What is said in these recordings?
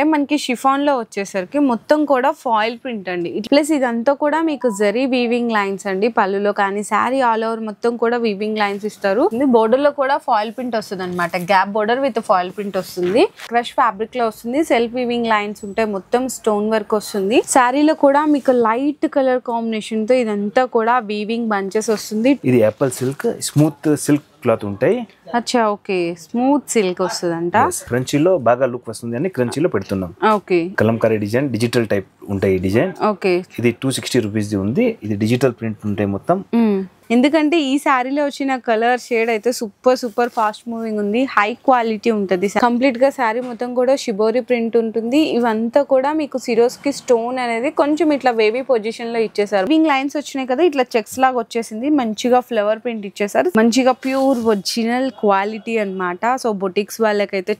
మనకి షిఫాన్ లో వచ్చేసరికి మొత్తం కూడా ఫాయిల్ ప్రింట్ అండి. ప్లస్ ఇదంతా కూడా మీకు జరీ వీవింగ్ లైన్స్ అండి. పళ్ళులో కానీ శారీ ఆల్ ఓవర్ మొత్తం కూడా వీవింగ్ లైన్స్ ఇస్తారు. బోర్డర్ లో కూడా ఫాయిల్ ప్రింట్ వస్తుంది అనమాట. Gap border with foil print వస్తుంది. క్రష్ ఫ్యాబ్రిక్ లో వస్తుంది. సెల్ఫ్ వీవింగ్ లైన్స్ ఉంటాయి. మొత్తం స్టోన్ వర్క్ వస్తుంది. శారీలో కూడా మీకు లైట్ కలర్ కాంబినేషన్ తో ఇదంతా కూడా వీవింగ్ బంచెస్ వస్తుంది. ఇది apple silk smooth silk cloth ఉంటాయి. అచ్చా ఓకే, స్మూత్ సిల్క్ వస్తుందంట. క్రంచీలో బాగా లుక్ వస్తుంది అని క్రంచీలో పెడుతున్నాం. Okay, Kalamkari design digital type ఉంటాయి డిజైన్. ఓకే, ఇది 260 రూపీస్ ఉంది. ఇది డిజిటల్ ప్రింట్ ఉంటాయి మొత్తం. ఎందుకంటే ఈ శారీలో వచ్చిన కలర్ షేడ్ అయితే సూపర్ ఫాస్ట్ మూవింగ్ ఉంది. హై క్వాలిటీ ఉంటుంది. కంప్లీట్ గా శారీ మొత్తం కూడా షిబోరి ప్రింట్ ఉంటుంది. ఇవంతా కూడా మీకు సిరోస్ కి స్టోన్ అనేది కొంచెం ఇట్లా వేవీ పొజిషన్ లో ఇచ్చేసారు. వింగ్ లైన్స్ వచ్చినాయి కదా, ఇట్లా చెక్స్ లాగా వచ్చేసింది. మంచిగా ఫ్లవర్ ప్రింట్ ఇచ్చేసారు. మంచిగా ప్యూర్ ఒరిజినల్ క్వాలిటీ అన్నమాట. సో బొటిక్స్ వాళ్ళకైతే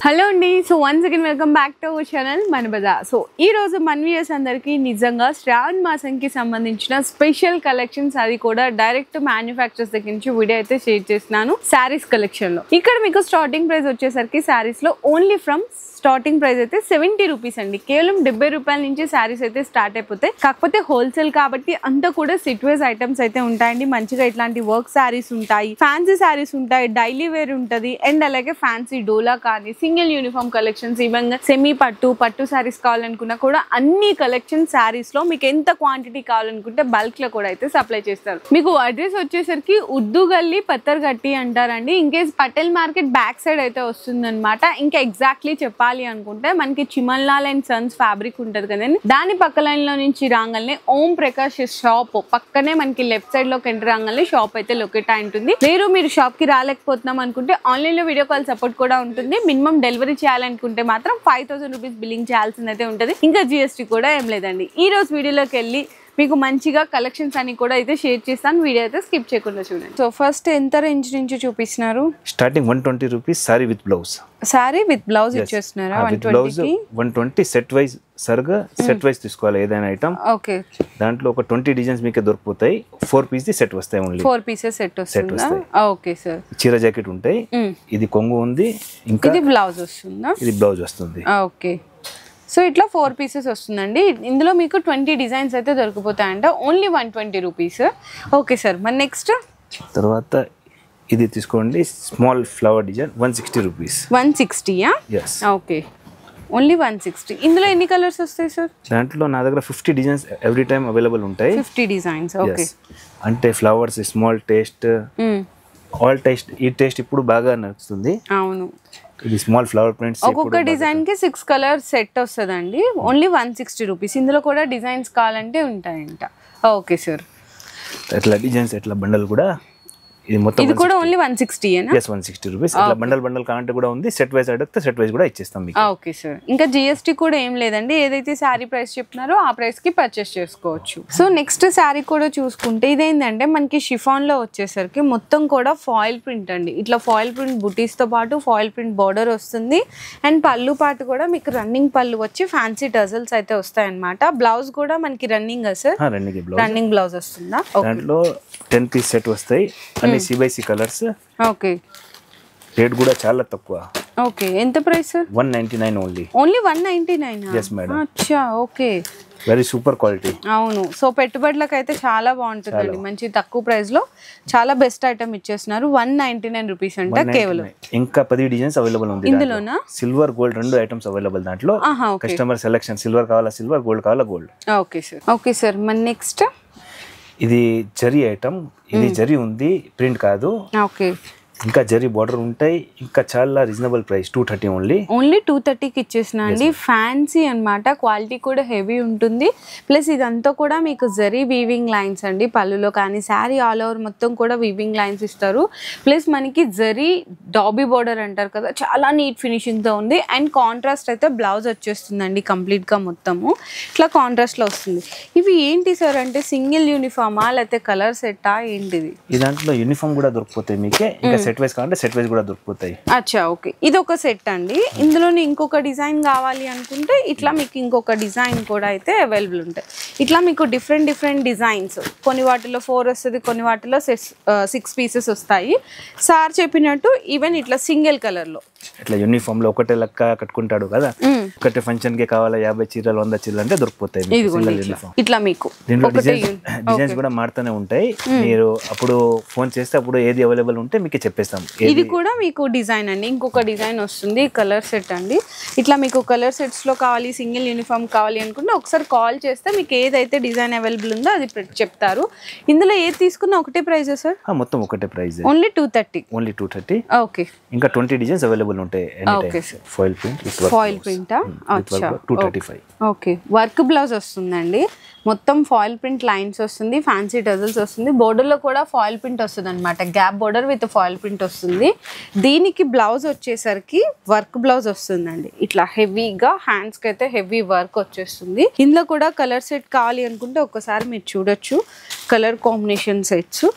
హలో అండి. So once again welcome back to our channel మన బజార్. సో ఈ రోజు మన వ్యూయర్స్ అందరికీ నిజంగా శ్రావణ మాసంకి సంబంధించిన స్పెషల్ కలెక్షన్స్, అది కూడా డైరెక్ట్ మ్యానుఫ్యాక్చరర్స్ దగ్గర నుంచి వీడియో అయితే షేర్ చేస్తున్నాను. శారీస్ కలెక్షన్ లో ఇక్కడ మీకు స్టార్టింగ్ ప్రైస్ వచ్చేసరికి శారీస్ లో ఓన్లీ ఫ్రమ్ స్టార్టింగ్ ప్రైస్ అయితే 70 రూపీస్ అండి. కేవలం 70 రూపాయల నుంచి శారీస్ అయితే స్టార్ట్ అయిపోతాయి. కాకపోతే హోల్సేల్ కాబట్టి అంతా కూడా సిట్ వైజ్ ఐటమ్స్ అయితే ఉంటాయండి. మంచిగా ఇట్లాంటి వర్క్ శారీస్ ఉంటాయి, ఫ్యాన్సీ శారీస్ ఉంటాయి, డైలీ వేర్ ఉంటుంది, అండ్ అలాగే ఫ్యాన్సీ డోలా కానీ single uniform collections, even semi పట్టు శారీస్ కావాలనుకున్నా కూడా అన్ని కలెక్షన్ శారీస్ లో మీకు ఎంత క్వాంటిటీ కావాలనుకుంటే బల్క్ లో కూడా అయితే సప్లై చేస్తారు. మీకు అడ్రస్ వచ్చేసరికి ఉర్దూ గల్లీ పత్తర్గట్టి అంటారండి. In case Patel market back side అయితే వస్తుంది అనమాట. ఇంకా ఎగ్జాక్ట్లీ చెప్పాలి అనుకుంటే మనకి చిమన్ లాల్ అండ్ సన్స్ ఫ్యాబ్రిక్ ఉంటది కదండి, దాని పక్క లైన్ లో నుంచి రాగానే ఓం ప్రకాష్ షాప్ పక్కనే మనకి లెఫ్ట్ సైడ్ లోకి ఎంటర్ రాగానే షాప్ అయితే లొకేట్ అయి ఉంటుంది. మీరు షాప్ కి రాలేకపోతున్నాం అనుకుంటే ఆన్లైన్ లో వీడియో కాల్ సపోర్ట్ కూడా ఉంటుంది. మినిమం డెలివరీ చేయాలనుకుంటే మాత్రం 5000 రూపీస్ బిల్లింగ్ చేయాల్సింది అయితే ఉంటుంది. ఇంకా GST కూడా ఏం లేదండి. ఈ రోజు వీడియోలోకి వెళ్ళి మీకు మంచిగా కలెక్షన్స్ అని కూడా అయితే షేర్ చేస్తాను. వీడియో అయితే స్కిప్ చేయకుండా చూడండి. సో ఫస్ట్ ఎంత రేంజ్ నుంచి చూపిస్తున్నారు? Starting 120 rupees sorry with blouse. Sorry with blouse ఇచ్చేస్తున్నారా? 120 సెట్ వైజ్ సర్గా సెట్ వైజ్ తీసుకోవాలి ఏదైనా ఐటమ్. ఓకే, దాంట్లో ఒక 20 డిజైన్స్ మీకు దొరికిపోతాయి. 4 పీస్ ది సెట్ వస్తాయి. ఓన్లీ 4 పీసెస్ సెట్ వస్తుందా? Okay sir. చీర జాకెట్ ఉంటాయి. ఇది కొంగు ఉంది. ఇంకా ఇది బ్లౌజ్ వస్తుందా? ఇది బ్లౌజ్ వస్తుంది. ఓకే, సో ఇట్లా 4 పీసెస్ వస్తుందండి. ఇందులో మీకు 20 డిజైన్స్ అయితే దొరికిపోతాయంట. Only 120 rupees. ఓకే సార్, మరి నెక్స్ట్ తర్వాత ఇది తీసుకోండి. Small flower design 160 rupees. 160యా? ఎస్. Okay, only 160. ఇందులో ఎన్ని కలర్స్ వస్తాయి సార్? దాంట్లో నా దగ్గర 50 డిజైన్స్ ఎవ్రీ టైం అవైలబుల్ ఉంటాయి. 50 డిజైన్స్. ఓకే, అంటే flowers, small taste, all taste. ఈ టేస్ట్ ఇప్పుడు బాగా నడుస్తుంది. అవును, ఇది స్మాల్ ఫ్లవర్ ప్రింట్స్. ఒక్కొక్క డిజైన్ కి 6 కలర్ సెట్ వస్తుందండి. Only 160 rupees. ఇందులో కూడా డిజైన్స్ కావాలంటే ఉంటాయంట. Okay sir. ఎట్లా డిజైన్స్ ఎట్లా బండల్ కూడా ఇది మొత్తం ఇది కూడా ఓన్లీ 160 ఏనా? yes 160 rupees. ఇట్లా బండల్ కావాలంటే కూడా ఉంది. సెట్ వైజ్ అడిగితే సెట్ వైజ్ కూడా ఇచ్చేస్తాం మీకు. Okay sir. ఇంకా GST కూడా ఏం లేదండి. ఏదైతే శారీ ప్రైస్ చెప్తున్నారో ఆ ప్రైస్ కి పర్చేస్ చేసుకోవచ్చు. సో నెక్స్ట్ శారీ కూడా చూసుకుంటే ఇదేంటంటే మనకి షిఫాన్ లో వచ్చేసరికి మొత్తం కూడా ఫాయిల్ ప్రింట్ అండి. ఇట్లా ఫాయిల్ ప్రింట్ బుటీస్ తో పాటు ఫాయిల్ ప్రింట్ బార్డర్ వస్తుంది. అండ్ పళ్ళు పాటు కూడా మీకు రన్నింగ్ పళ్ళు వచ్చి ఫ్యాన్సీ టజల్స్ అయితే వస్తాయి అనమాట. బ్లౌజ్ కూడా మనకి రన్నింగ్ సార్? రన్నింగ్ బ్లౌజ్ వస్తుందా? దాంట్లో 10 పీస్ సెట్ వస్తాయి. అన్ని CBC కలర్స్. ఓకే, రేట్ కూడా చాలా తక్కువ. ఓకే, ఎంత price? 199 only. Only 199? yes madam. అచ్చా, ఓకే, వెరీ సూపర్ క్వాలిటీ. అవును. సో పెట్టుబడులకు అయితే చాలా బాగుంటుందండి. మంచి తక్కువ ప్రైస్ లో చాలా బెస్ట్ ఐటమ్ ఇచ్చేస్తున్నారు. 199 రూపీస్ అంట కేవలం. ఇంకా 10 డిజైన్స్ అవైలబుల్ ఉంది ఇందులోనా? సిల్వర్ గోల్డ్ 2 ఐటమ్స్ అవైలబుల్ దాంట్లో. Customer selection. సిల్వర్ కావాలా సిల్వర్, గోల్డ్ కావాలా gold. Okay sir. Okay sir, మరి నెక్స్ట్ ఇది జరీ ఐటమ్. ఇది జరీ ఉంది, ప్రింట్ కాదు. ఓకే, ఇంకా జరీ బార్డర్ ఉంటాయి. ఇంకా చాలా రీజనబుల్ ప్రైస్ 230 ఓన్లీ 230కి ఇచ్చేసిన అండి. ఫ్యాన్సీ అన్నమాట. క్వాలిటీ కూడా హెవీ ఉంటుంది. ప్లస్ ఇదంతా కూడా మీకు జరీ వీవింగ్ లైన్స్ అండి. పళ్ళులో కానీ శారీ ఆల్ ఓవర్ మొత్తం కూడా వీవింగ్ లైన్స్ ఇస్తారు. ప్లస్ మనకి జరీ డాబీ బార్డర్ అంటారు కదా, చాలా నీట్ ఫినిషింగ్ తో ఉంది. అండ్ కాంట్రాస్ట్ అయితే బ్లౌజ్ వచ్చేస్తుందండి కంప్లీట్ గా మొత్తము. ఇట్లా కాంట్రాస్ట్ లో వస్తుంది. ఇవి ఏంటి సార్ అంటే సింగిల్ యూనిఫామా లేకపోతే కలర్ సెట్టా ఏంటిది? ఈ దాంట్లో యూనిఫామ్ కూడా దొరికిపోతాయి మీకే. ఇంకా సెట్ వైస్ కావాలంటే సెట్ వైస్ కూడా దొరుకుతాయి. అచ్చా ఓకే, ఇది ఒక సెట్ అండి. ఇందులోనే ఇంకొక డిజైన్ కావాలి అనుకుంటే ఇట్లా మీకు ఇంకొక డిజైన్ కూడా అయితే అవైలబుల్ ఉంటాయి. ఇట్లా మీకు డిఫరెంట్ డిజైన్స్, కొన్ని వాటిలో 4 వస్తుంది, కొన్ని వాటిలో 6 పీసెస్ వస్తాయి. సార్ చెప్పినట్టు ఈవెన్ ఇట్లా సింగిల్ కలర్ లో ఇట్లా యూనిఫామ్ లో ఒకటే లెక్క కట్టుకుంటాడు కదా, ఒకటే ఫంక్షన్ కి కావాలా 50 చీరలు 100 చీరలు అంటే దొరికిపోతాయి. ఇట్లా మీకు దీంట్లో డిజైన్స్ కూడా మారుతూనే ఉంటాయి. మీరు అప్పుడు ఫోన్ చేస్తే అప్పుడు ఏది అవైలబుల్ ఉంటే మీకు చెప్పేస్తాం. ఇది కూడా మీకు డిజైన్ అండి, ఇంకొక డిజైన్ వస్తుంది, కలర్ సెట్ అండి. ఇట్లా మీకు కలర్ సెట్స్ లో కావాలి, సింగిల్ యూనిఫామ్ కావాలి అనుకుంటే ఒకసారి కాల్ చేస్తే మీకు ఏదైతే డిజైన్ అవైలబుల్ ఉందో అది చెప్తారు. ఇందులో ఏది తీసుకున్నా ఒకటే ప్రైస్ సార్? మొత్తం ఒకటే ప్రైస్, ఓన్లీ 230. ఓన్లీ 230. ఓకే, ఇంకా 20 డిజైన్స్ అవైలబుల్ ఉంటాయి. Foil print, foil print. అచ్చా 235. ఓకే, వర్క్ బ్లౌజ్ వస్తుందండి, మొత్తం ఫాయిల్ ప్రింట్ లైన్స్ వస్తుంది, ఫ్యాన్సీ టజల్స్ వస్తుంది, బోర్డర్ లో కూడా ఫాయిల్ ప్రింట్ వస్తుంది అనమాట, gap border with foil print వస్తుంది. దీనికి బ్లౌజ్ వచ్చేసరికి వర్క్ బ్లౌజ్ వస్తుందండి, ఇట్లా హెవీగా హ్యాండ్స్ కి అయితే హెవీ వర్క్ వచ్చేస్తుంది. ఇందులో కూడా కలర్ సెట్ కావాలి అనుకుంటే ఒక్కసారి మీరు చూడొచ్చు, colour combination sets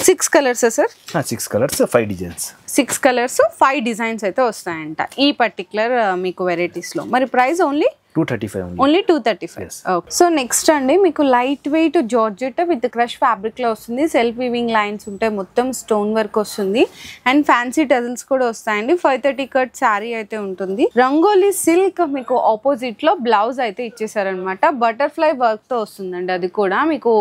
6 colours sir? 6 colours 5 designs. 6 colours 5 designs అయితే వస్తాయంట ఈ పర్టికులర్ మీకు వెరైటీస్ లో. మరి price only 235. Only 235. Okay, so next అండి మీకు light weight georgette with crush fabric లో వస్తుంది, సెల్ఫ్ వీవింగ్ లైన్స్ ఉంటాయి, మొత్తం స్టోన్ వర్క్ వస్తుంది అండ్ ఫ్యాన్సీ టజల్స్ కూడా వస్తాయండి. 530 కట్ శారీ అయితే ఉంటుంది. రంగోలీ సిల్క్ మీకు ఆపోజిట్ లో బ్లౌజ్ అయితే ఇచ్చేసారనమాట, బటర్ఫ్లై వర్క్ తో వస్తుందండి. అది కూడా మీకు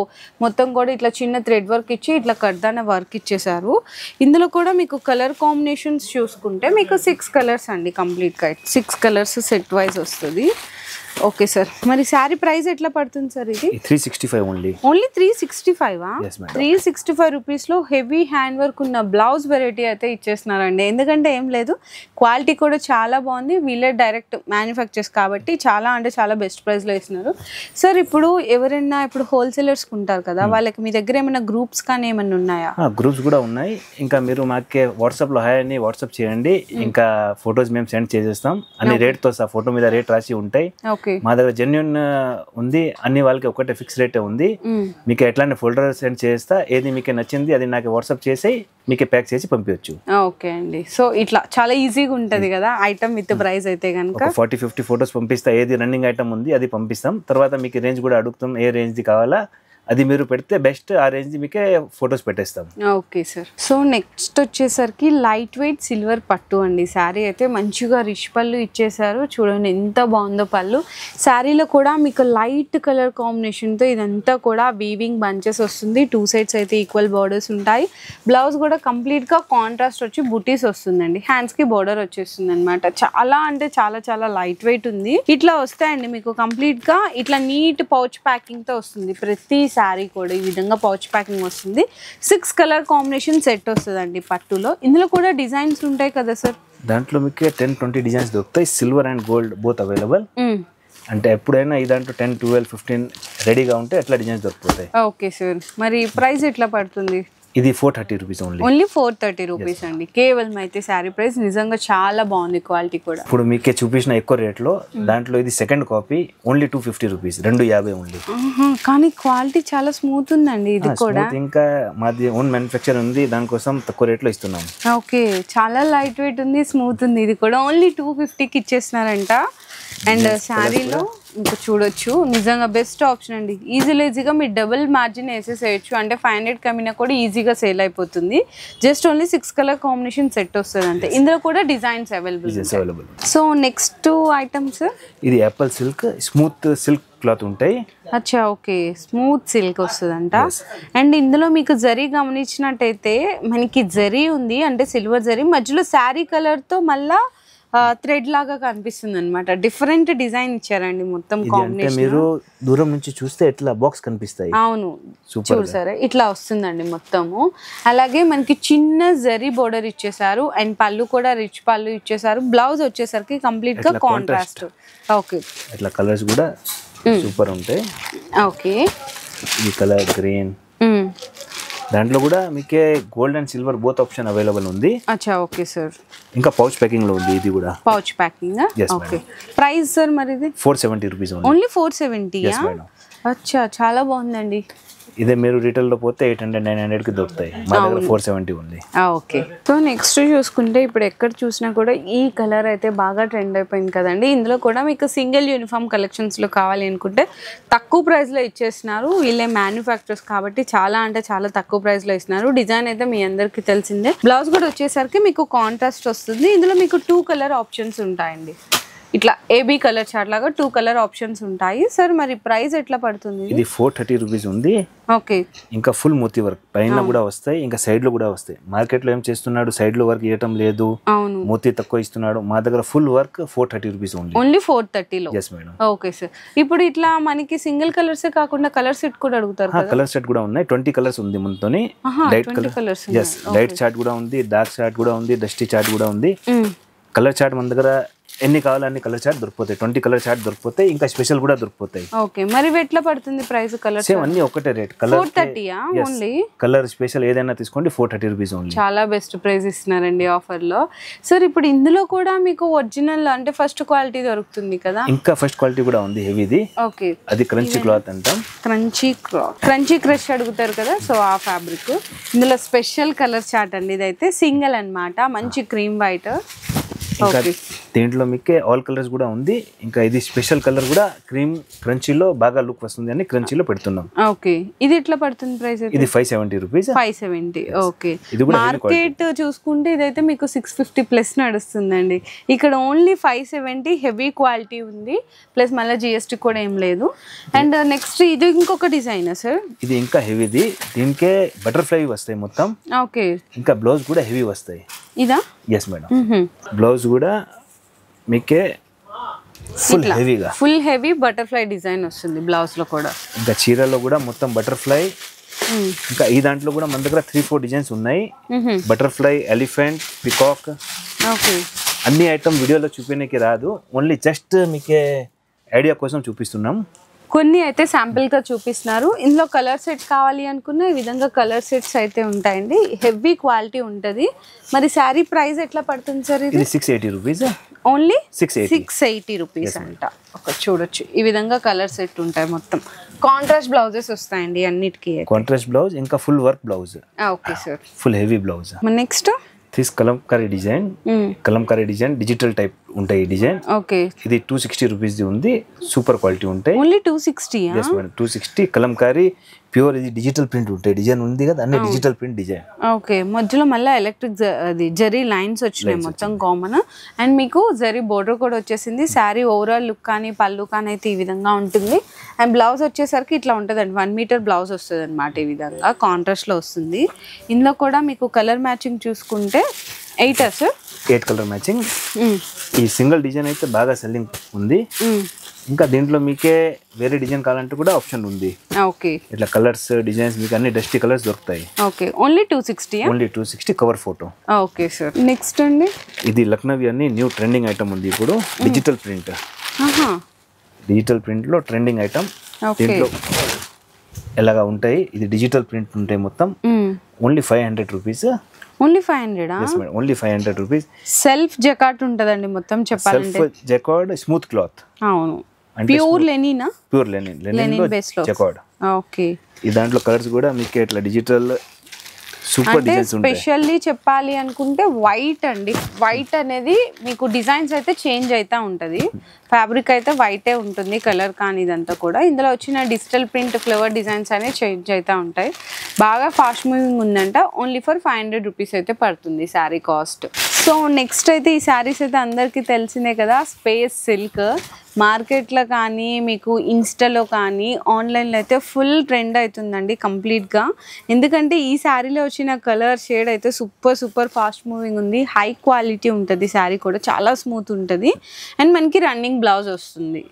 మొత్తం కూడా ఇట్లా చిన్న థ్రెడ్ వర్క్ ఇచ్చి ఇట్లా కడ్దాన వర్క్ ఇచ్చేసారు. ఇందులో కూడా మీకు కలర్ కాంబినేషన్స్ చూసుకుంటే మీకు 6 కలర్స్ అండి, కంప్లీట్ గా 6 కలర్స్ సెట్ వైజ్ వస్తుంది. ఓకే సార్, మరి శారీ ప్రైస్ ఎట్లా పడుతుంది సార్? ఇది 365 ఓన్లీ. ఓన్లీ 365. 365 రూపీస్ లో హెవీ హ్యాండ్ వర్క్ ఉన్న బ్లౌజ్ వెరైటీ అయితే ఇచ్చేస్తున్నారండి. ఎందుకంటే ఏం లేదు, క్వాలిటీ కూడా చాలా బాగుంది, వీళ్ళే డైరెక్ట్ మ్యానుఫ్యాక్చర్స్ కాబట్టి చాలా అంటే చాలా బెస్ట్ ప్రైస్ లో ఇస్తున్నారు. సార్ ఇప్పుడు ఎవరైనా ఇప్పుడు హోల్సేలర్స్ ఉంటారు కదా, వాళ్ళకి మీ దగ్గర ఏమైనా గ్రూప్స్ కానీ ఏమైనా ఉన్నాయా? గ్రూప్స్ కూడా ఉన్నాయి. ఇంకా మీరు మాకే వాట్సాప్ లో హాయ్ అని వాట్సాప్ చేయండి, ఇంకా ఫొటోస్ మేము సెండ్ చేసేస్తాం. అన్ని రేట్ తో సహా ఫోటో మీద రేట్ రాసి ఉంటాయి. మా దగ్గర జెన్యున్ ఉంది, అన్ని వాళ్ళకి ఒకటే ఫిక్స్ రేటే ఉంది. మీకు ఎట్లాంటి ఫోల్డర్ సెండ్ చేస్తా, ఏది మీకు నచ్చింది అది నాకు వాట్సాప్ చేసి మీకు ప్యాక్ చేసి పంపించచ్చు. ఓకే అండి, సో ఇట్లా చాలా ఈజీగా ఉంటది కదా ఐటమ్ విత్ ప్రైస్ అయితే కనుక. 40-50 ఫొటోస్ పంపిస్తా, ఏది రన్నింగ్ ఐటమ్ ఉంది అది పంపిస్తాం. తర్వాత మీకు రేంజ్ కూడా అడుగుతాం, ఏ రేంజ్ కావాలా అది మీరు పెడితే బెస్ట్, ఆ రేంజ్ మీకే ఫొటోస్ పెట్టేస్తాం. ఓకే సార్, సో నెక్స్ట్ వచ్చేసరికి లైట్ వెయిట్ సిల్వర్ పట్టు అండి. శారీ అయితే మంచిగా రిచ్ పళ్ళు ఇచ్చేసారు, చూడండి ఎంత బాగుందో పళ్ళు. శారీలో కూడా మీకు లైట్ కలర్ కాంబినేషన్తో ఇదంతా కూడా వీవింగ్ బంచెస్ వస్తుంది, 2 సైడ్స్ అయితే ఈక్వల్ బార్డర్స్ ఉంటాయి. బ్లౌజ్ కూడా కంప్లీట్గా కాంట్రాస్ట్ వచ్చి బుటీస్ వస్తుందండి, హ్యాండ్స్కి బార్డర్ వచ్చేస్తుంది అనమాట. చాలా అంటే చాలా చాలా లైట్ వెయిట్ ఉంది. ఇట్లా వస్తాయండి మీకు కంప్లీట్గా ఇట్లా నీట్ పౌచ్ ప్యాకింగ్తో వస్తుంది. ప్రతి శారీ కూడా ఈ విధంగా పౌచ్ ప్యాకింగ్ వస్తుంది. 6 కలర్ కాంబినేషన్ సెట్ వస్తుందండి పట్టులో. ఇందులో కూడా డిజైన్స్ ఉంటాయి కదా సార్? దాంట్లో మీకు 10-20 డిజైన్స్ దొరుకుతాయి, silver and gold both available. అంటే ఎప్పుడైనా ఈ దాంట్లో 10, 12, 15 రెడీగా ఉంటే అట్లా డిజైన్స్ దొరుకుతాయి. ఓకే సార్, మరి ప్రైస్ ఎట్లా పడుతుంది? ఇది 430 రూపీస్ ఓన్లీ. ఓన్లీ 430 రూపీస్ అండి, కేవలం అయితే శారీ ప్రైస్ నిజంగా చాలా బాగుంది, క్వాలిటీ కూడా. ఇప్పుడు మీకే చూపించిన ఎక్కువ రేట్లో దాంట్లో ఇది second copy, only 250 rupees, 250 only. కానీ క్వాలిటీ చాలా స్మూత్ ఉందండి ఇది కూడా. ఇంకా మాది ఓన్ మ్యానుఫ్యాక్చర్ ఉంది, దానికోసం తక్కువ రేట్లో ఇస్తున్నాం. ఓకే, చాలా లైట్ వెయిట్ ఉంది, స్మూత్ ఉంది. ఇది కూడా ఓన్లీ 250కి ఇచ్చేస్తున్నారంట. అండ్ శారీలో ఇంకా చూడొచ్చు, నిజంగా బెస్ట్ ఆప్షన్ అండి. ఈజీగా మీరు డబుల్ మార్జిన్ వేసేసేయచ్చు, అంటే 500 కమ్మినా కూడా ఈజీగా సేల్ అయిపోతుంది. Just only 6 colour combination set వస్తుంది అంతే. ఇందులో కూడా designs available. So next items, ఇది apple silk, smooth silk cloth ఉంటాయి. అచ్చా ఓకే, స్మూత్ సిల్క్ వస్తుందంట. అండ్ ఇందులో మీకు జరీ గమనించినట్టయితే మనకి జరీ ఉంది, అంటే సిల్వర్ జరీ, మధ్యలో శారీ కలర్తో మళ్ళా థ్రెడ్ లాగా కనిపిస్తుంది అనమాట. డిఫరెంట్ డిజైన్ ఇచ్చారండి మొత్తం కాంబినేషన్. మీరు దూరం నుంచి చూస్తే ఎట్లా బాక్స్ కనిపిస్తాయి. అవును, చూసారా ఇట్లా వస్తుందండి మొత్తము. అలాగే మనకి చిన్న జరీ బోర్డర్ ఇచ్చేసారు అండ్ పళ్ళు కూడా రిచ్ పళ్ళు ఇచ్చేసారు. బ్లౌజ్ వచ్చేసరికి కంప్లీట్ గా కాంట్రాస్ట్. ఓకే, ఇట్లా కలర్స్ కూడా సూపర్ ఉంటాయి. ఓకే, ఈ కలర్ గ్రీన్, దాంట్లో కూడా మీకే gold and silver both option available ఉంది. అచ్చా ఓకే సార్, ఇంకా పౌచ్ ప్యాకింగ్ లో ఉంది, ఇది కూడా pouch packing. Okay, price sir మరి ఇది 470 రూపీస్ ఓన్లీ 470. అచ్చా చాలా బాగుందండి. ఇదే మీరు రీటైల్ లో పోతే 800-900 కి దొరుకుతాయి, మా దగ్గర 470 ఉంది. ఓకే. సో నెక్స్ట్ చూసుకుంటే ఇప్పుడు ఎక్కడ చూసినా కూడా ఈ కలర్ అయితే బాగా ట్రెండ్ అయిపోయింది కదండి. ఇందులో కూడా మీకు సింగిల్ యూనిఫామ్ కలెక్షన్స్ లో కావాలి అనుకుంటే తక్కువ ప్రైస్ లో ఇచ్చేస్తున్నారు. వీళ్ళే మ్యానుఫ్యాక్చరర్స్ కాబట్టి చాలా అంటే చాలా తక్కువ ప్రైస్ లో ఇస్తున్నారు. డిజైన్ అయితే మీ అందరికి తెలిసిందే. బ్లౌజ్ కూడా వచ్చేసరికి మీకు కాంట్రాస్ట్ వస్తుంది. ఇందులో మీకు 2 కలర్ ఆప్షన్స్ ఉంటాయండి. ఇట్లా ఏబీ కలర్ చార్ట్ లాగా 2 కలర్ ఆప్షన్స్ ఉంటాయి. సార్ మరి ప్రైస్ ఎట్లా పడుతుంది? ఇది 430 రూపీస్ ఉంది. ఓకే. ఇంకా ఫుల్ మోతీ వర్క్ పైన కూడా వస్తాయి, ఇంకా సైడ్ లో కూడా వస్తాయి. మార్కెట్ లో ఏం చేస్తున్నాడు, సైడ్ లో వర్క్ ఇవ్వటం లేదు, మోతీ తక్కువ ఇస్తున్నాడు. మా దగ్గర ఫుల్ వర్క్ 430 రూపీస్ ఓన్లీ 430 లో. Yes madam. Okay sir. ఇప్పుడు ఇట్లా మనకి సింగిల్ కలర్స్ కాకుండా కలర్ సెట్ కూడా అడుగుతారు కదా? కలర్ సెట్ కూడా ఉన్నాయి. 20 కలర్స్ ఉంది ముందుతోని. Light colour, yes light chart కూడా ఉంది, డార్క్ చార్ట్ కూడా ఉంది, డస్టీ చార్ట్ కూడా ఉంది. కలర్ చార్ట్ మన దగ్గర ఎన్ని కావాలి అన్ని కలర్ చార్ట్ దొరికిపోతాయి. 20 కలర్ చార్ట్ దొరికిపోతాయి, ఇంకా స్పెషల్ కూడా దొరికిపోతాయి. ఓకే. మరి ఎట్లా పడుతుంది ప్రైస్? కలర్ సేమ్ అన్ని ఒకటే rate. Colour 430 only. Colour special ఏదైనా తీసుకోండి 430 రూపీస్ ఓన్లీ. చాలా బెస్ట్ ప్రైస్ ఇస్తున్నారండి ఆఫర్ లో. సార్ ఇప్పుడు ఇందులో కూడా మీకు ఒరిజినల్ అంటే ఫస్ట్ క్వాలిటీ దొరుకుతుంది కదా? ఇంకా ఫస్ట్ క్వాలిటీ కూడా ఉంది, హెవీది. ఓకే. అది క్రంచీ క్లాత్ అంటాం. క్రంచీ క్రష్ అడుగుతారు కదా, సో ఆ ఫ్యాబ్రిక్. ఇందులో స్పెషల్ కలర్ చార్ట్ అండి. ఇదైతే సింగిల్ అన్నమాట, మంచి క్రీమ్ వైట్. ఇంకా దీంట్లో మీకు ఆల్ కలర్స్ కూడా ఉంది. ఇంకా ఇది స్పెషల్ కలర్ కూడా క్రీమ్ క్రంచీలో బాగా లుక్ వస్తుంది అని క్రంచీలో పెడుతున్నాం. ఓకే. ఇది ఎట్లా పడుతుంది ప్రైస్? ఇది 570 రూపీస్. 570. ఓకే. మార్కెట్ చూసుకుంటే ఇదైతే మీకు 650 ప్లస్ నడుస్తుందండి. ఇక్కడ ఓన్లీ 570 హెవీ క్వాలిటీ ఉంది, ప్లస్ మళ్ళీ జిఎస్టీ కూడా ఏం లేదు. అండ్ నెక్స్ట్ ఇది ఇంకొక డిజైన్ సార్. ఇది ఇంకా హెవీది, దీనికే బటర్ఫ్లై వస్తాయి మొత్తం. ఓకే. ఇంకా బ్లౌజ్ కూడా హెవీ వస్తాయి. ఇదా? Yes madam. బ్లౌజ్ కూడా మీకే ఫుల్ హెవీ బటర్ఫ్లై డిజైన్ వస్తుంది బ్లౌజ్ లో కూడా. ఇంకా చీరలో కూడా మొత్తం బటర్ఫ్లై. ఇంకా ఈ దాంట్లో కూడా మన దగ్గర 3-4 డిజైన్స్ ఉన్నాయి. Butterfly, elephant, peacock. ఓకే. అన్ని ఐటమ్ వీడియోలో చూపించడానికి రాదు, ఓన్లీ జస్ట్ మీకే ఐడియా కోసం చూపిస్తున్నాం. కొన్ని అయితే శాంపిల్ గా చూపిస్తున్నారు. ఇందులో కలర్ సెట్ కావాలి అనుకున్న ఈ విధంగా కలర్ సెట్స్ అయితే ఉంటాయండి. హెవీ క్వాలిటీ ఉంటది. మరి శారీ ప్రైస్ ఎట్లా పడుతుంది సార్? ఇది 680 రూపీస్ ఓన్లీ. 680 రూపీస్ అంట. ఒక చూడొచ్చు ఈ విధంగా కలర్ సెట్ ఉంటాయి. మొత్తం కాంట్రాస్ట్ బ్లౌజెస్ వస్తాయండి అన్నిటికీ. కాంట్రాస్ట్ బ్లౌజ్, ఇంకా full work blouse. Okay sir. Full heavy blouse. Next Kalamkari design. Kalamkari design digital type ఉంటాయి ఈ డిజైన్. ఓకే. ఇది 260 రూపీస్ ఉంది, సూపర్ క్వాలిటీ ఉంటాయి. ఓన్లీ 260. 260 కలంకారీ ప్యూర్. ఇది డిజిటల్ ప్రింట్ ఉంటాయి. డిజైన్ ఉంది కదా, అన్ని డిజిటల్ ప్రింట్ డిజైన్. ఓకే. మధ్యలో మళ్ళీ ఎలక్ట్రిక్ అది జరీ లైన్స్ వచ్చినాయి మొత్తం కామన్. అండ్ మీకు జరీ బోర్డర్ కూడా వచ్చేసింది. శారీ ఓవరాల్ లుక్ కానీ పళ్ళు కానీ అయితే ఈ విధంగా ఉంటుంది. అండ్ బ్లౌజ్ వచ్చేసరికి ఇట్లా ఉంటుంది అండి. 1 మీటర్ బ్లౌజ్ వస్తుంది అనమాట. ఈ విధంగా కాంట్రాస్ట్ లో వస్తుంది. ఇందులో కూడా మీకు కలర్ మ్యాచింగ్ చూసుకుంటే 8 కలర్ మ్యాచింగ్. ఈ సింగిల్ డిజైన్ అయితే బాగా సెల్లింగ్ ఉంది. ఇంకా దీంట్లో మీకే వేరే డిజైన్ కావాలంటే కూడా ఆప్షన్ ఉంది. ఓకే. ఇట్లా కలర్స్ డిజైన్స్ మీకు అన్ని డస్టీ కలర్స్ దొరుకుతాయి. Okay. Only 260. Only 260 cover photo. Okay sir. Next అండి ఇది లక్నవి అని న్యూ ట్రెండింగ్ ఐటమ్ ఉంది ఇప్పుడు. Digital print. డిజిటల్ ప్రింట్ లో ట్రెండింగ్ ఐటమ్. దీంట్లో ఎలాగా ఉంటాయి, ఇది డిజిటల్ ప్రింట్ ఉంటాయి మొత్తం. Only 500 rupees. Only 500. Only 500 rupees. Self jacquard ఉంటదండి మొత్తం చెప్పాలంటే. Self jacquard smooth cloth. అవును. ప్యూర్ లెనినా? Pure linen. లెనిన్ బేస్ లో జకార్డ్. ఓకే. ఈ దాంట్లో కలర్స్ కూడా మీకు ఇట్లా డిజిటల్ సూపర్ డిజైన్స్ ఉంటాయి. స్పెషల్లీ చెప్పాలి అనుకుంటే వైట్ అండి. వైట్ అనేది మీకు డిజైన్స్ అయితే చేంజ్ అవుతా ఉంటది. ఫ్యాబ్రిక్ అయితే వైటే ఉంటుంది, కలర్ కానీ ఇదంతా కూడా. ఇందులో వచ్చిన డిజిటల్ ప్రింట్ ఫ్లవర్ డిజైన్స్ అనేవి చేంజ్ అవుతూ ఉంటాయి. బాగా ఫాస్ట్ మూవింగ్ ఉందంట. ఓన్లీ ఫర్ 500 రూపీస్ అయితే పడుతుంది శారీ కాస్ట్. సో నెక్స్ట్ అయితే ఈ శారీస్ అయితే అందరికీ తెలిసిందే కదా, స్పేస్ సిల్క్. మార్కెట్లో కానీ మీకు ఇన్స్టాలో కానీ ఆన్లైన్లో అయితే ఫుల్ ట్రెండ్ అవుతుందండి కంప్లీట్గా. ఎందుకంటే ఈ శారీలో వచ్చిన కలర్ షేడ్ అయితే సూపర్ ఫాస్ట్ మూవింగ్ ఉంది. హై క్వాలిటీ ఉంటుంది. శారీ కూడా చాలా స్మూత్ ఉంటుంది. అండ్ మనకి రన్నింగ్ బ్లౌజ్ వస్తుంది.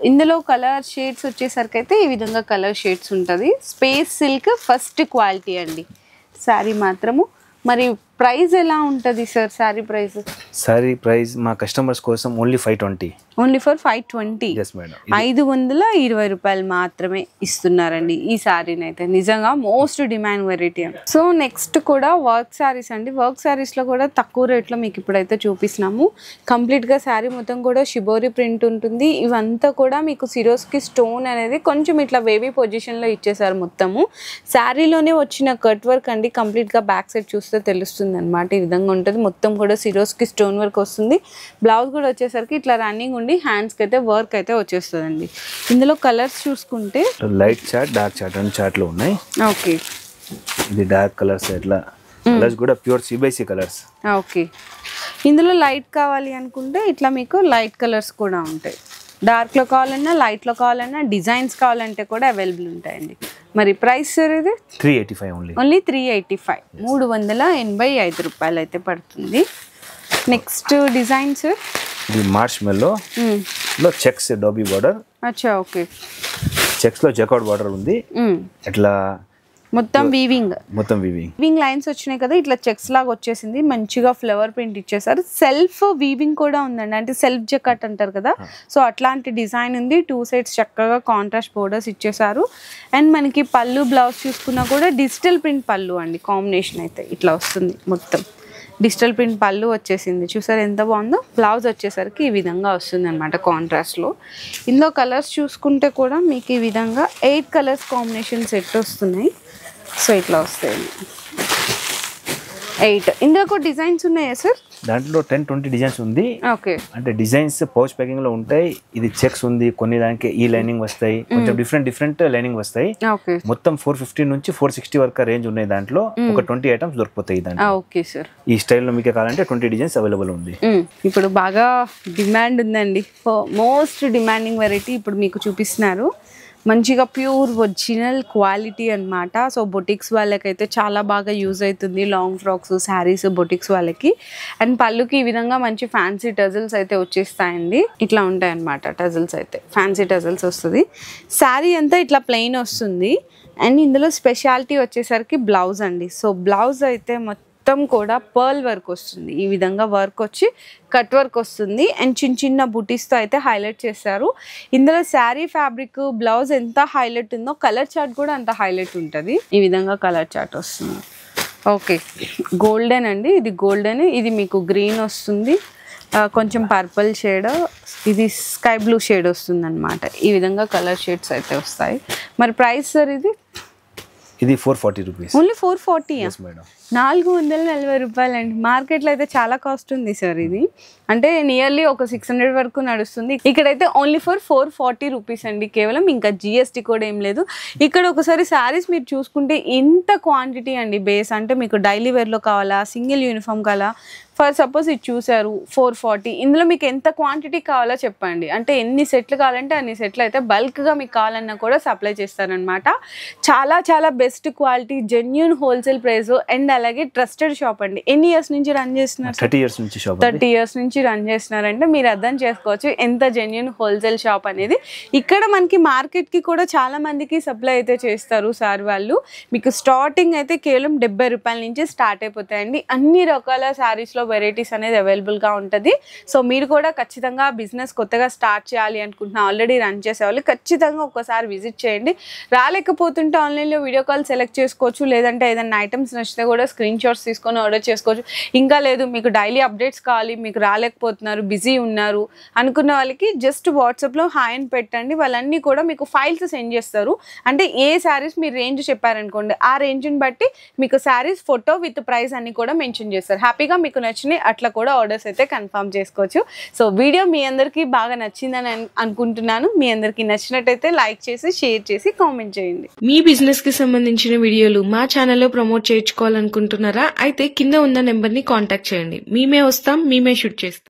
ఇందులో కలర్ షేడ్స్ వచ్చేసరికి అయితే ఈ విధంగా కలర్ షేడ్స్ ఉంటుంది. స్పేస్ సిల్క్ ఫస్ట్ క్వాలిటీ అండి శారీ మాత్రము. మరి ప్రైస్ ఎలా ఉంటుంది sir sari price? Sari price మా కస్టమర్స్ కోసం only 520. Only for 520. Yes madam. 520 రూపాయలు మాత్రమే ఇస్తున్నారండి ఈ శారీని అయితే. నిజంగా most demand variety. So next కూడా వర్క్ శారీస్ అండి. వర్క్ శారీస్లో కూడా తక్కువ రేట్లో మీకు ఇప్పుడైతే చూపిస్తున్నాము. కంప్లీట్గా శారీ మొత్తం కూడా షిబోరి ప్రింట్ ఉంటుంది. ఇవంతా కూడా మీకు సిరోస్కి స్టోన్ అనేది కొంచెం ఇట్లా వేవీ పొజిషన్లో ఇచ్చేసారు మొత్తము. శారీలోనే వచ్చిన కట్ వర్క్ అండి. కంప్లీట్గా బ్యాక్ సైడ్ చూస్తే తెలుస్తుంది అనమాట. ఈ విధంగా ఉంటుంది. మొత్తం కూడా సిరోస్కి స్టోన్ వర్క్ వస్తుంది. బ్లౌజ్ కూడా వచ్చేసరికి ఇట్లా రన్నింగ్ ఉండి హ్యాండ్స్ కి అయితే వర్క్ అయితే వచ్చేస్తుందండి. ఇందులో కలర్స్ చూసుకుంటే లైట్ చాట్, డార్క్ చాట్ రెండు చాట్లు ఉన్నాయి. ఓకే, ఇది డార్క్ కలర్స్, ఇట్లా కలర్స్ కూడా ప్యూర్ సిబిఐసి కలర్స్. ఓకే, ఇందులో లైట్ కావాలి అనుకుంటే ఇట్లా మీకు లైట్ కలర్స్ కూడా ఉంటాయి. డార్క్లో కావాలన్నా, లైట్లో కావాలన్నా, డిజైన్స్ కావాలంటే కూడా అవైలబుల్ ఉంటాయండి. మరి ప్రైస్ సార్ ఇది 385 ఓన్లీ 385, 385 రూపాయలు అయితే పడుతుంది. నెక్స్ట్ డిజైన్స్ ఇది మార్చ్ మెల్లో లో చెక్స్ డోబీ బార్డర్. అచ్చా, ఓకే. చెక్స్ లో జకార్డ్ బార్డర్ ఉంది. ఇట్లా మొత్తం వీవింగ్ లైన్స్ వచ్చినాయి కదా, ఇట్లా చెక్స్ లాగా వచ్చేసింది. మంచిగా ఫ్లవర్ ప్రింట్ ఇచ్చేసారు. సెల్ఫ్ వీవింగ్ కూడా ఉందండి, అంటే సెల్ఫ్ జకాట్ అంటారు కదా, సో అట్లాంటి డిజైన్ ఉంది. 2 సైడ్స్ చక్కగా కాంట్రాస్ట్ బోర్డర్స్ ఇచ్చేసారు. అండ్ మనకి పళ్ళు బ్లౌజ్ చూసుకున్నా కూడా డిజిటల్ ప్రింట్ పళ్ళు అండి. కాంబినేషన్ అయితే ఇట్లా వస్తుంది. మొత్తం డిజిటల్ ప్రింట్ పళ్ళు వచ్చేసింది. చూసారు ఎంత బాగుందో. బ్లౌజ్ వచ్చేసరికి ఈ విధంగా వస్తుంది అనమాట కాంట్రాస్ట్లో. ఇందులో కలర్స్ చూసుకుంటే కూడా మీకు ఈ విధంగా 8 కలర్స్ కాంబినేషన్ సెట్ వస్తున్నాయి. సో ఇట్లా వస్తాయి 8. ఇందులో కూడా డిజైన్స్ ఉన్నాయా సార్? దాంట్లో 10-20 డిజైన్స్ ఉంది. ఓకే, అంటే డిజైన్స్ పౌచ్ ప్యాకింగ్ లో ఉంటాయి. ఇది చెక్స్ ఉంది, కొన్ని దానికి ఈ లైనింగ్ వస్తాయి, కొంచెం డిఫరెంట్ లైనింగ్ వస్తాయి. మొత్తం 450 నుంచి 460 వరకు రేంజ్ ఉన్నాయి. దాంట్లో ఒక 20 ఐటమ్స్ దొరికిపోతాయి దాంట్లో. Okay sir. ఈ స్టైల్లో మీకు కావాలంటే 20 డిజైన్స్ అవైలబుల్ ఉంది. ఇప్పుడు బాగా డిమాండ్ ఉందండి. మోస్ట్ డిమాండింగ్ వెరైటీ ఇప్పుడు మీకు చూపిస్తున్నారు. మంచిగా ప్యూర్ ఒరిజినల్ క్వాలిటీ అనమాట. సో బొటిక్స్ వాళ్ళకైతే చాలా బాగా యూజ్ అవుతుంది. లాంగ్ ఫ్రాక్స్, శారీస్ బొటిక్స్ వాళ్ళకి. అండ్ పళ్ళుకి ఈ విధంగా మంచి ఫ్యాన్సీ టజల్స్ అయితే వచ్చేస్తాయండి. ఇట్లా ఉంటాయి అనమాట టజల్స్ అయితే. ఫ్యాన్సీ టజల్స్ వస్తుంది. శారీ అంతా ఇట్లా ప్లెయిన్ వస్తుంది. అండ్ ఇందులో స్పెషాలిటీ వచ్చేసరికి బ్లౌజ్ అండి. సో బ్లౌజ్ అయితే మొత్తం కూడా పర్ల్ వర్క్ వస్తుంది. ఈ విధంగా వర్క్ వచ్చి కట్ వర్క్ వస్తుంది. అండ్ చిన్న బుటీస్తో అయితే హైలైట్ చేశారు. ఇందులో శారీ ఫ్యాబ్రిక్, బ్లౌజ్ ఎంత హైలైట్ ఉందో కలర్ చార్ట్ కూడా అంత హైలైట్ ఉంటుంది. ఈ విధంగా కలర్ చార్ట్ వస్తుంది. ఓకే, గోల్డెన్ అండి. ఇది గోల్డెన్, ఇది మీకు గ్రీన్ వస్తుంది, కొంచెం పర్పుల్ షేడ్, ఇది స్కై బ్లూ షేడ్ వస్తుంది అనమాట. ఈ విధంగా కలర్ షేడ్స్ అయితే వస్తాయి. మరి ప్రైస్ సార్ ఇది 440 రూపీస్. ఓన్లీ 440. 440 రూపాయలండి. మార్కెట్లో అయితే చాలా కాస్ట్ ఉంది సార్ ఇది. అంటే నియర్లీ ఒక 600 వరకు నడుస్తుంది. ఇక్కడైతే ఓన్లీ ఫర్ 440 రూపీస్ అండి కేవలం. ఇంకా జిఎస్టీ కూడా ఏం లేదు. ఇక్కడ ఒకసారి శారీస్ మీరు చూసుకుంటే ఇంత క్వాంటిటీ అండి. బేస్ అంటే మీకు డైలీ వేర్లో కావాలా, సింగిల్ యూనిఫామ్ కావాలా, ఫర్ సపోజ్ ఇది చూసారు 440. ఇందులో మీకు ఎంత క్వాంటిటీ కావాలో చెప్పండి. అంటే ఎన్ని సెట్లు కావాలంటే అన్ని సెట్లు అయితే బల్క్గా మీకు కావాలన్నా కూడా సప్లై చేస్తారనమాట. చాలా best quality, genuine wholesale price. And అలాగే ట్రస్టెడ్ షాప్ అండి. ఎన్ని ఇయర్స్ నుంచి రన్ చేస్తున్నారు? 30 ఇయర్స్ నుంచి షాప్. 30 ఇయర్స్ నుంచి రన్ చేస్తున్నారంటే మీరు అర్థం చేసుకోవచ్చు ఎంత జెన్యూన్ హోల్సేల్ షాప్ అనేది. ఇక్కడ మనకి మార్కెట్కి కూడా చాలా మందికి సప్లై అయితే చేస్తారు సార్ వాళ్ళు. మీకు స్టార్టింగ్ అయితే కేవలం 70 రూపాయల నుంచి స్టార్ట్ అయిపోతాయండి. అన్ని రకాల శారీస్లో వెరైటీస్ అనేది అవైలబుల్గా ఉంటుంది. సో మీరు కూడా ఖచ్చితంగా బిజినెస్ కొత్తగా స్టార్ట్ చేయాలి అనుకుంటున్నా, ఆల్రెడీ రన్ చేసేవాళ్ళు ఖచ్చితంగా ఒక్కసారి విజిట్ చేయండి. రాలేకపోతుంటే ఆన్లైన్లో వీడియో కాల్ సెలెక్ట్ చేసుకోవచ్చు. లేదంటే ఏదైనా ఐటమ్స్ నచ్చితే కూడా స్క్రీన్ షాట్స్ తీసుకొని ఆర్డర్ చేసుకోవచ్చు. ఇంకా లేదు మీకు డైలీ అప్డేట్స్ కావాలి, మీకు రాలేకపోతున్నారు, బిజీ ఉన్నారు అనుకున్న వాళ్ళకి జస్ట్ వాట్సాప్లో హాయ్ అని పెట్టండి. వాళ్ళన్నీ కూడా మీకు ఫైల్స్ సెండ్ చేస్తారు. అంటే ఏ శారీస్ మీరు రేంజ్ చెప్పారనుకోండి, ఆ రేంజ్ని బట్టి మీకు శారీస్ ఫోటో విత్ ప్రైస్ అన్ని కూడా మెన్షన్ చేస్తారు. హ్యాపీగా మీకు నచ్చినాయి అట్లా కూడా ఆర్డర్స్ అయితే కన్ఫర్మ్ చేసుకోవచ్చు. సో వీడియో మీ అందరికీ బాగా నచ్చిందని అనుకుంటున్నాను. మీ అందరికీ నచ్చినట్టయితే లైక్ చేసి, షేర్ చేసి, కామెంట్ చేయండి. మీ బిజినెస్ కి సంబంధించిన వీడియోలు మా ఛానల్లో ప్రమోట్ చేయించుకోవాలనుకుంటున్నారా? అయితే కింద ఉన్న నెంబర్ ని కాంటాక్ట్ చేయండి. మేమే వస్తాం, మేమే షూట్ చేస్తాం.